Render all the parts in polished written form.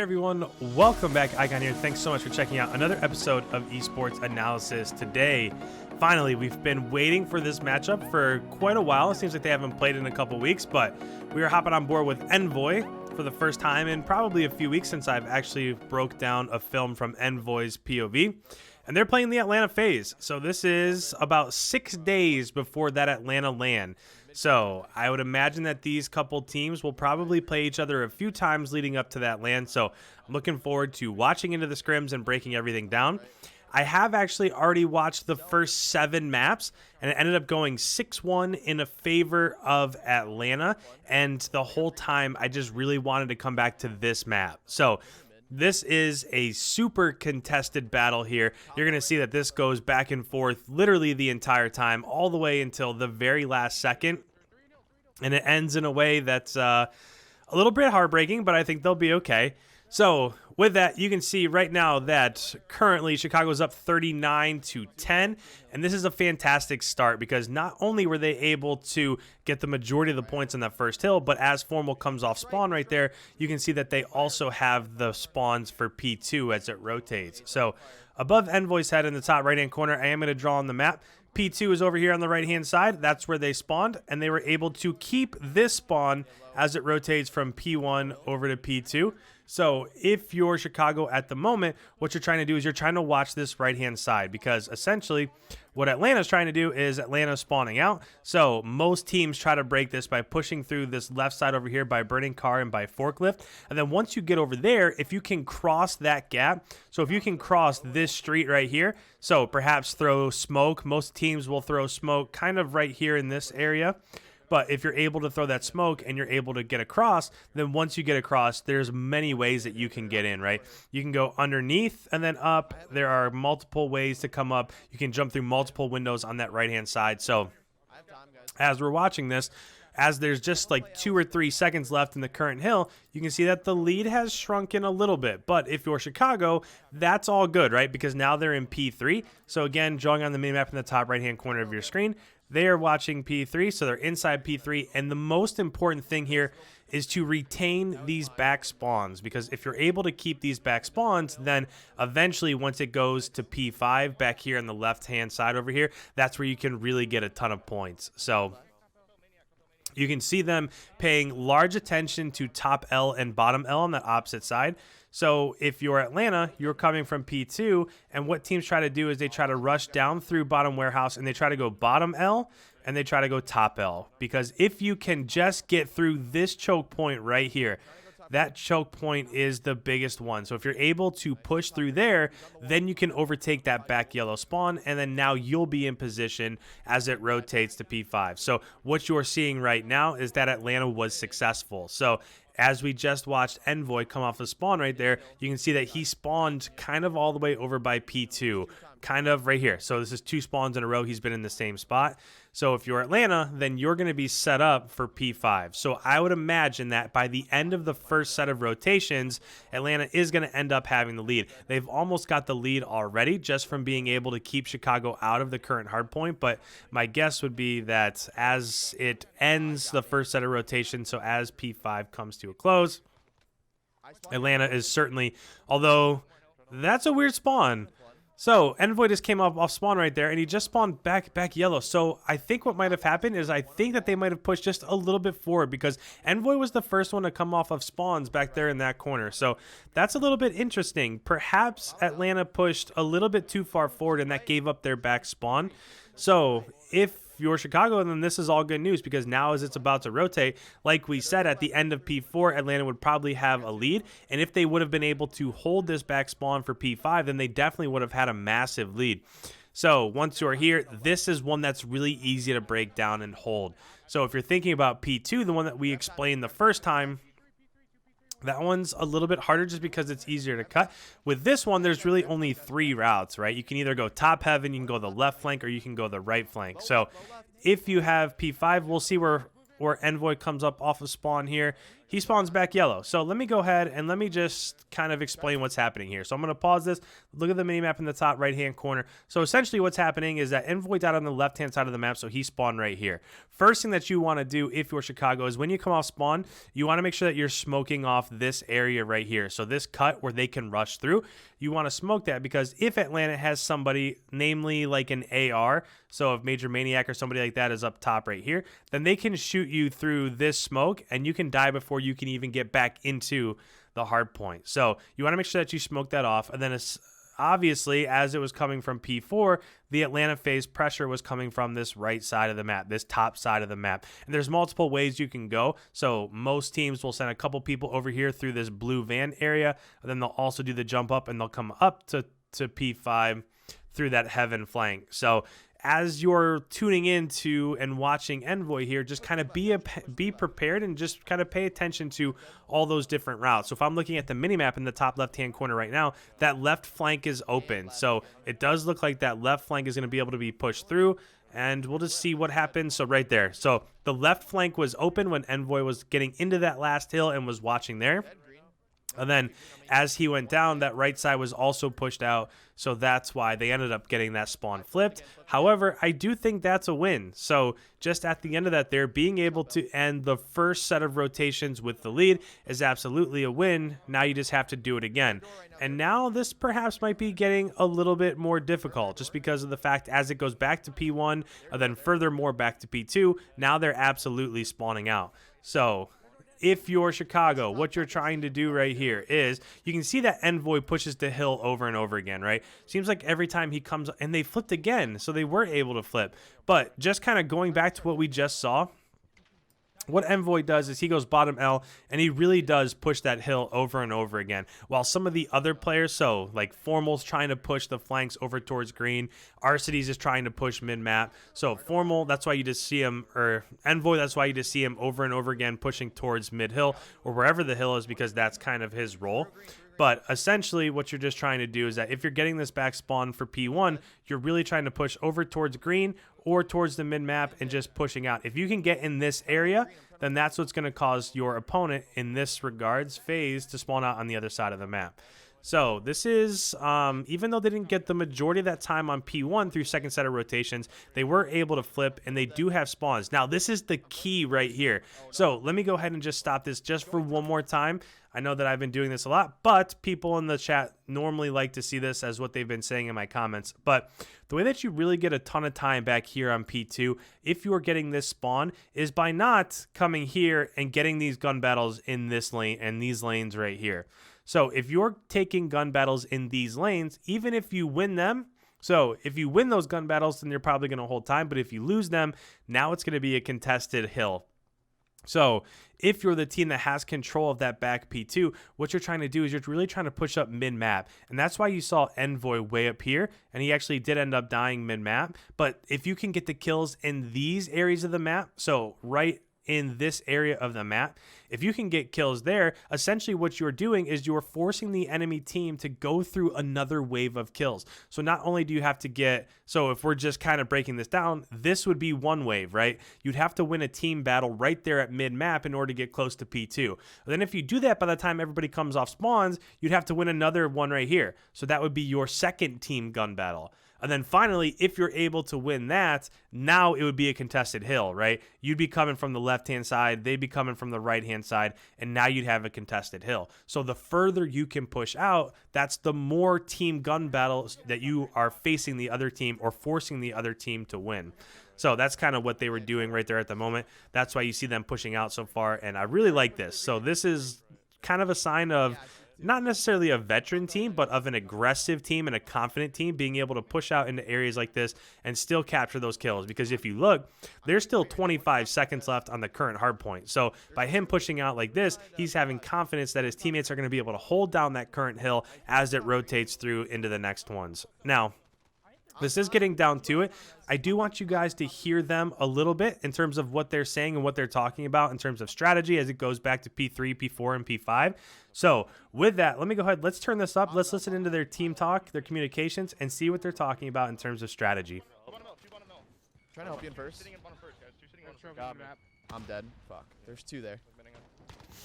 everyone, welcome back. Icon here. Thanks so much for checking out another episode of Esports Analysis. Today, finally, we've been waiting for this matchup for quite a while. It seems like they haven't played in a couple weeks, but we are hopping on board with ENVOY for the first time in probably a few weeks since I've actually broke down a film from ENVOY's POV. And they're playing the Atlanta Faze. So this is about 6 days before that Atlanta LAN. So I would imagine that these couple teams will probably play each other a few times leading up to that LAN. So I'm looking forward to watching into the scrims and breaking everything down. I have actually already watched the first 7 maps, and it ended up going 6-1 in a favor of Atlanta. And the whole time, I just really wanted to come back to this map. So this is a super contested battle here. You're going to see that this goes back and forth literally the entire time, all the way until the very last second. And it ends in a way that's a little bit heartbreaking, but I think they'll be okay. So with that, you can see right now that currently Chicago's up 39-10, and this is a fantastic start because not only were they able to get the majority of the points on that first hill, but as Formal comes off spawn right there, you can see that they also have the spawns for P2 as it rotates. So above ENVOY's head in the top right-hand corner, I am going to draw on the map. P2 is over here on the right-hand side. That's where they spawned, and they were able to keep this spawn as it rotates from P1 over to P2. So if you're Chicago at the moment, what you're trying to do is you're trying to watch this right-hand side because essentially what Atlanta's trying to do is Atlanta spawning out. So most teams try to break this by pushing through this left side over here by burning car and by forklift. And then once you get over there, if you can cross that gap, so if you can cross this street right here, so perhaps throw smoke. Most teams will throw smoke kind of right here in this area. But if you're able to throw that smoke and you're able to get across, then once you get across, there's many ways that you can get in, right? You can go underneath and then up. There are multiple ways to come up. You can jump through multiple windows on that right-hand side. So as we're watching this, as there's just like 2 or 3 seconds left in the current hill, you can see that the lead has shrunken a little bit. But if you're Chicago, that's all good, right? Because now they're in P3. So again, drawing on the minimap in the top right-hand corner of your screen, they are watching P3, so they're inside P3. And the most important thing here is to retain these back spawns, because if you're able to keep these back spawns, then eventually once it goes to P5 back here on the left-hand side over here, that's where you can really get a ton of points. So you can see them paying large attention to top L and bottom L on the opposite side. So if you're Atlanta, you're coming from P2, and what teams try to do is they try to rush down through bottom warehouse, and they try to go bottom L, and they try to go top L. Because if you can just get through this choke point right here, that choke point is the biggest one. So if you're able to push through there, then you can overtake that back yellow spawn, and then now you'll be in position as it rotates to P5. So what you're seeing right now is that Atlanta was successful. So as we just watched ENVOY come off the spawn right there, you can see that he spawned kind of all the way over by P2, kind of right here. So this is 2 spawns in a row. He's been in the same spot. So if you're Atlanta, then you're going to be set up for P5. So I would imagine that by the end of the first set of rotations, Atlanta is going to end up having the lead. They've almost got the lead already just from being able to keep Chicago out of the current hardpoint. But my guess would be that as it ends the first set of rotations, so as P5 comes to a close, Atlanta is certainly, although that's a weird spawn. So ENVOY just came off spawn right there, and he just spawned back yellow. So I think what might have happened is I think that they might have pushed just a little bit forward because ENVOY was the first one to come off of spawns back there in that corner. So that's a little bit interesting. Perhaps Atlanta pushed a little bit too far forward, and that gave up their back spawn. So if you're Chicago, then this is all good news because now as it's about to rotate, like we said, at the end of P4, Atlanta would probably have a lead. And if they would have been able to hold this back spawn for P5, then they definitely would have had a massive lead. So once you're here, this is one that's really easy to break down and hold. So if you're thinking about P2, the one that we explained the first time, that one's a little bit harder just because it's easier to cut. With this one, there's really only 3 routes, right? You can either go top heaven, you can go the left flank, or you can go the right flank. So if you have P5, we'll see where or ENVOY comes up off of spawn here, he spawns back yellow. So let me go ahead and let me just kind of explain what's happening here. So I'm going to pause this, look at the minimap in the top right-hand corner. So essentially what's happening is that ENVOY died on the left-hand side of the map, so he spawned right here. First thing that you want to do if you're Chicago is when you come off spawn, you want to make sure that you're smoking off this area right here. So this cut where they can rush through, you want to smoke that, because if Atlanta has somebody, namely like an AR, so if Major Maniac or somebody like that is up top right here, then they can shoot you through this smoke and you can die before you can even get back into the hard point. So you want to make sure that you smoke that off. And then it's obviously, as it was coming from P4, the Atlanta Faze pressure was coming from this right side of the map, this top side of the map. And there's multiple ways you can go. So most teams will send a couple people over here through this blue van area, and then they'll also do the jump up and they'll come up to P5 through that heaven flank. So as you're tuning into and watching ENVOY here, just kind of be prepared and just kind of pay attention to all those different routes. So if I'm looking at the minimap in the top left-hand corner right now, that left flank is open. So it does look like that left flank is going to be able to be pushed through, and we'll just see what happens. So right there. So the left flank was open when ENVOY was getting into that last hill and was watching there. And then as he went down, that right side was also pushed out. So that's why they ended up getting that spawn flipped. However, I do think that's a win. So just at the end of that there, being able to end the first set of rotations with the lead is absolutely a win. Now you just have to do it again. And now this perhaps might be getting a little bit more difficult just because of the fact as it goes back to P1 and then furthermore back to P2, now they're absolutely spawning out. So if you're Chicago, what you're trying to do right here is you can see that ENVOY pushes the hill over and over again, right? Seems like every time he comes, and they flipped again, so they were able to flip. But just kind of going back to what we just saw, what ENVOY does is he goes bottom L, and he really does push that hill over and over again. While some of the other players, so like Formal's trying to push the flanks over towards green, Arcides is trying to push mid-map. So Formal, that's why you just see him, or ENVOY, that's why you just see him over and over again pushing towards mid-hill, or wherever the hill is, because that's kind of his role. But essentially what you're just trying to do is that if you're getting this back spawn for P1, you're really trying to push over towards green or towards the mid-map and just pushing out. If you can get in this area, then that's what's going to cause your opponent, in this regards, Faze, to spawn out on the other side of the map. So this is, even though they didn't get the majority of that time on P1 through second set of rotations, they were able to flip, and they do have spawns. Now, this is the key right here. So let me go ahead and just stop this just for one more time. I know that I've been doing this a lot, but people in the chat normally like to see this as what they've been saying in my comments. But the way that you really get a ton of time back here on P2, if you are getting this spawn, is by not coming here and getting these gun battles in this lane and these lanes right here. So if you're taking gun battles in these lanes, even if you win them, so if you win those gun battles, then you're probably going to hold time. But if you lose them, now it's going to be a contested hill. So if you're the team that has control of that back P2, what you're trying to do is you're really trying to push up mid-map. And that's why you saw ENVOY way up here, and he actually did end up dying mid-map. But if you can get the kills in these areas of the map, so right in this area of the map, if you can get kills there, essentially what you're doing is you're forcing the enemy team to go through another wave of kills. So not only do you have to get, so if we're just kind of breaking this down, this would be one wave, right? You'd have to win a team battle right there at mid-map in order to get close to P2. Then if you do that, by the time everybody comes off spawns, you'd have to win another one right here. So that would be your second team gun battle. And then finally, if you're able to win that, now it would be a contested hill, right? You'd be coming from the left-hand side, they'd be coming from the right-hand side, and now you'd have a contested hill. So the further you can push out, that's the more team gun battles that you are facing the other team or forcing the other team to win. So that's kind of what they were doing right there at the moment. That's why you see them pushing out so far, and I really like this. So this is kind of a sign of not necessarily a veteran team, but of an aggressive team and a confident team being able to push out into areas like this and still capture those kills. Because if you look, there's still 25 seconds left on the current hard point. So by him pushing out like this, he's having confidence that his teammates are going to be able to hold down that current hill as it rotates through into the next ones. Now, this is getting down to it. I do want you guys to hear them a little bit in terms of what they're saying and what they're talking about in terms of strategy as it goes back to P3, P4, and P5. So with that, let me go ahead. Let's turn this up. Let's listen into their team talk, their communications, and see what they're talking about in terms of strategy. Trying to help you in first. I'm dead. Fuck. There's 2 there.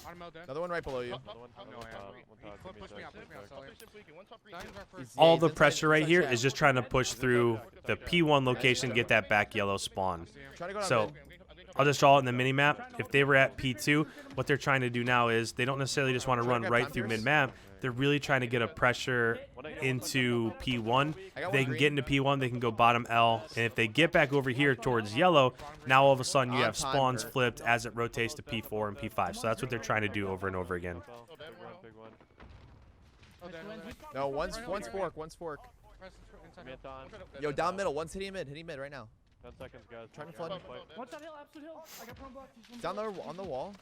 On Mel dead. Another one right below you. Push me out, Sully. All the pressure right here is just trying to push through the P1 location, get that back yellow spawn. Trying to go down So mid. I'll just draw it in the mini map. If they were at P2, what they're trying to do now is they don't necessarily just want to run right through mid map. They're really trying to get a pressure into P1. If they can get into P1, they can go bottom L. And if they get back over here towards yellow, now all of a sudden you have spawns flipped as it rotates to P4 and P5. So that's what they're trying to do over and over again. No, one's fork. Yo, down middle. One's hitting mid right now. 10 seconds, guys. Trying to flood. What's that hill? Absolute hill. I got prone block. Down there on the wall.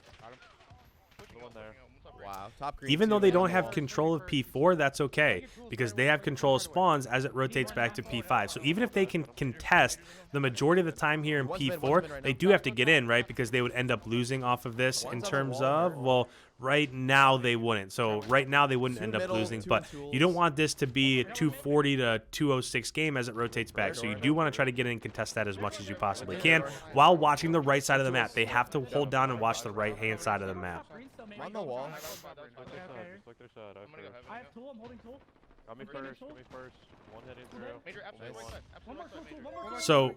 The one there. Wow, top green. Even though too, they on don't the have wall. control of P4, that's okay because they have control of spawns as it rotates back to P5. So even if they can contest the majority of the time here in P4, they do have to get in, right? Because they would end up losing off of this in terms of, well, right now they wouldn't. So right now they wouldn't end up losing, but you don't want this to be a 240 to 206 game as it rotates back. So you do want to try to get in and contest that as much as you possibly can while watching the right side of the map. They have to hold down and watch the right-hand side of the map. I'm on the wall. Just look their side. I have tool. I'm holding tool. Got me first. One heading through. So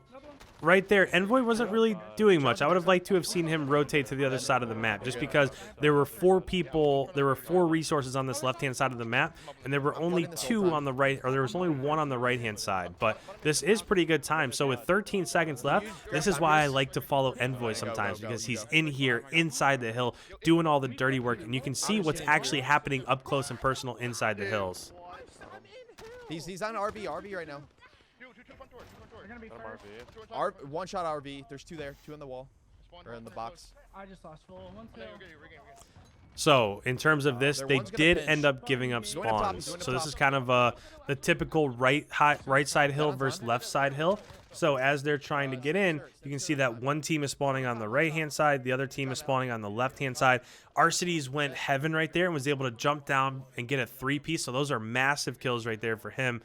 right there, ENVOY wasn't really doing much. I would have liked to have seen him rotate to the other side of the map just because there were 4 people, there were 4 resources on this left-hand side of the map, and there were only 2 on the right, or there was only 1 on the right-hand side. But this is pretty good time. So with 13 seconds left, this is why I like to follow ENVOY sometimes because he's in here, inside the hill, doing all the dirty work, and you can see what's actually happening up close and personal inside the hills. He's on RV right now. They're gonna be first. One shot RV. There's 2 there. 2 in the wall. Or in the box. I just lost full. One kill. So in terms of this, they one's gonna did pinch. end up giving up He's going up top, he's spawns. going up So this top. is kind of the typical right side hill versus left side hill. So as they're trying to get in, you can see that one team is spawning on the right-hand side, the other team is spawning on the left-hand side. Arcides went heaven right there and was able to jump down and get a 3-piece. So those are massive kills right there for him.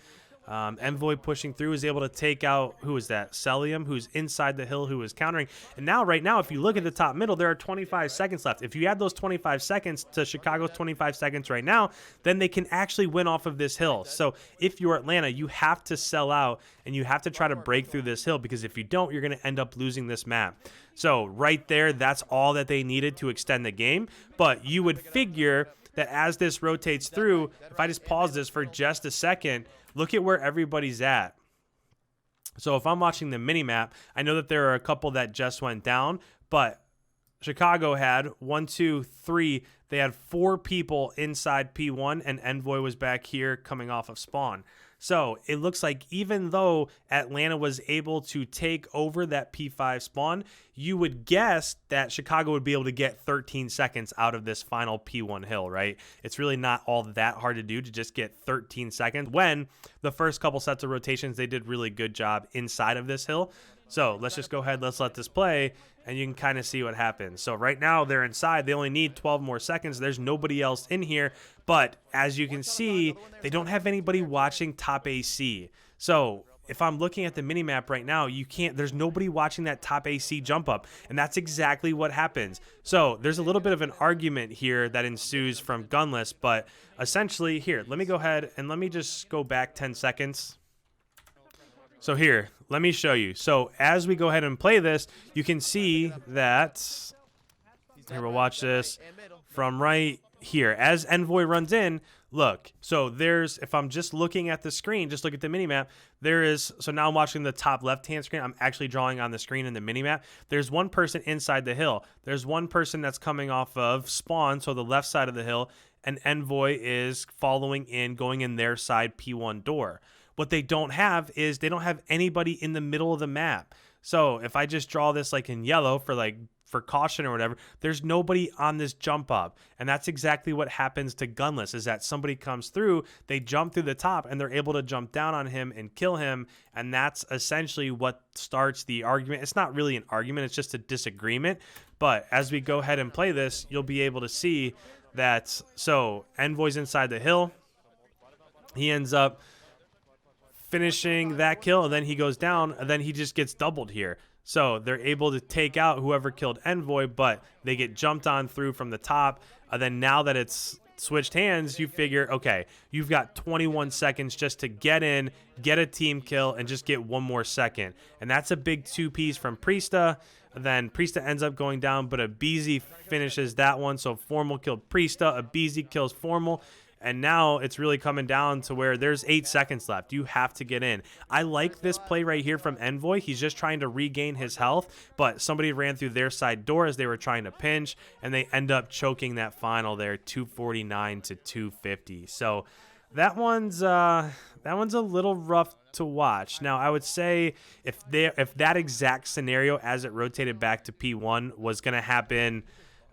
ENVOY pushing through is able to take out, who is that? Celium, who's inside the hill, who is countering. And now, right now, if you look at the top middle, there are 25 seconds left. If you add those 25 seconds to Chicago's 25 seconds right now, then they can actually win off of this hill. So if you're Atlanta, you have to sell out and you have to try to break through this hill because if you don't, you're going to end up losing this map. So right there, that's all that they needed to extend the game. But you would figure that as this rotates through, if I just pause this for just a second, look at where everybody's at. So if I'm watching the mini map, I know that there are a couple that just went down, but Chicago had 1, 2, 3. They had 4 people inside P1, and ENVOY was back here coming off of spawn. So it looks like even though Atlanta was able to take over that P5 spawn, you would guess that Chicago would be able to get 13 seconds out of this final P1 hill, right? It's really not all that hard to do to just get 13 seconds when the first couple sets of rotations, they did really good job inside of this hill. So let's just go ahead, let's let this play, and you can kind of see what happens. So right now they're inside. They only need 12 more seconds. There's nobody else in here. But as you can see, they don't have anybody watching top AC. So if I'm looking at the mini map right now, there's nobody watching that top AC jump up. And that's exactly what happens. So there's a little bit of an argument here that ensues from Gunless. But essentially here, let me go ahead and let me just go back 10 seconds. So here, let me show you. So as we go ahead and play this, you can see that, here we'll watch this from right here. As ENVOY runs in, look, so there's, if I'm just looking at the screen, just look at the minimap, there is, so now I'm watching the top left-hand screen. I'm actually drawing on the screen in the minimap. There's one person inside the hill. There's one person that's coming off of spawn, so the left side of the hill, and ENVOY is following in, going in their side P1 door. What they don't have is they don't have anybody in the middle of the map. So if I just draw this like in yellow for caution or whatever, there's nobody on this jump up. And that's exactly what happens to Gunless, is that somebody comes through, they jump through the top, and they're able to jump down on him and kill him. And that's essentially what starts the argument. It's not really an argument, it's just a disagreement. But as we go ahead and play this, you'll be able to see that, so ENVOY's inside the hill. He ends up finishing that kill, and then he goes down, and then he just gets doubled here. So they're able to take out whoever killed ENVOY, but they get jumped on through from the top. And then now that it's switched hands, you figure, okay, you've got 21 seconds just to get in, get a team kill, and just get one more second. And that's a big 2-piece from Priesta. Then Priesta ends up going down, but Abizi finishes that one. So Formal killed Priesta, Abizi kills Formal. And now it's really coming down to where there's 8 seconds left. You have to get in. I like this play right here from ENVOY. He's just trying to regain his health, but somebody ran through their side door as they were trying to pinch, and they end up choking that final there, 249 to 250. So that one's a little rough to watch. Now, I would say if that exact scenario as it rotated back to P1 was going to happen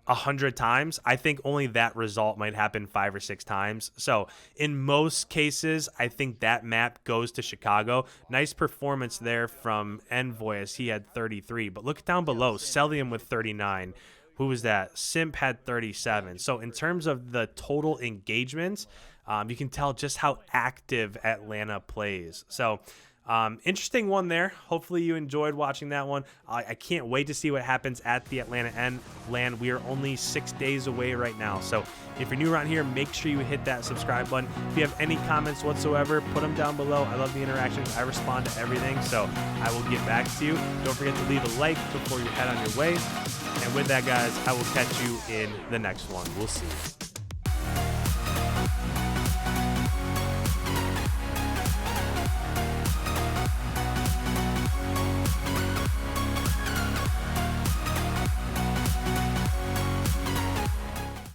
100 times, I think only that result might happen 5 or 6 times. So in most cases, I think that map goes to Chicago. Nice performance there from ENVOY as he had 33. But look down below, Celium with 39. Who was that? Simp had 37. So in terms of the total engagement, you can tell just how active Atlanta plays. So interesting one there. Hopefully you enjoyed watching that one. I can't wait to see what happens at the Atlanta end LAN. We are only 6 days away right now. So if you're new around here, make sure you hit that subscribe button. If you have any comments whatsoever, put them down below. I love the interactions. I respond to everything. So I will get back to you. Don't forget to leave a like before you head on your way. And with that, guys, I will catch you in the next one. We'll see you.